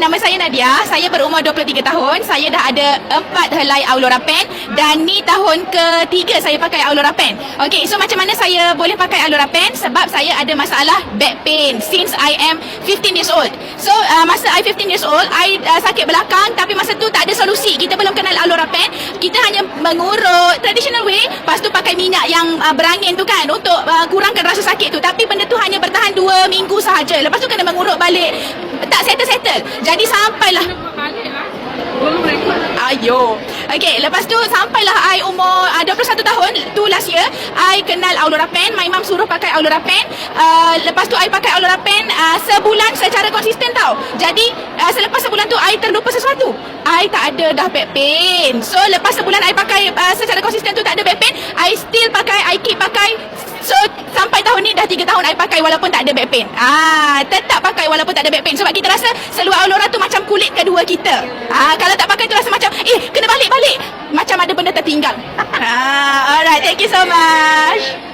nama saya Nadia. Saya berumur 23 tahun. Saya dah ada 4 helai Aulora Pen dan ni tahun ketiga saya pakai Aulora Pen. Okay, so macam mana saya boleh pakai Aulora Pen? Sebab saya ada masalah back pain since I am 15 years old. So masa I 15 years old, I sakit belakang, tapi masa tu tak ada solusi. Kita belum kenal Aulora Pen. Kita hanya mengurut traditional way, lepas tu pakai minyak yang berangin tu kan untuk kurangkan rasa sakit tu. Tapi benda tu hanya bertahan 2 minggu sahaja. Lepas tu kena mengurut balik. Tak settle. Jadi sampailah ayo. Okay, lepas tu sampailah I umur 21 tahun tu last year, I kenal Aulora Pen. My mum suruh pakai Aulora Pen. Lepas tu I pakai Aulora Pen sebulan secara konsisten tau. Jadi selepas sebulan tu I terlupa sesuatu. I tak ada dah back pain. So lepas sebulan I pakai secara konsisten tu tak ada back pain, I still pakai, I keep pakai. So sampai tahun ni dah 3 tahun I pakai walaupun tak ada back pain. Tetap pakai walaupun tak ada back pain. Sebab kita rasa seluar Aulora tu macam kulit kedua kita. Kalau tak pakai tu rasa macam kena balik. Macam ada benda tertinggal. Alright, thank you so much.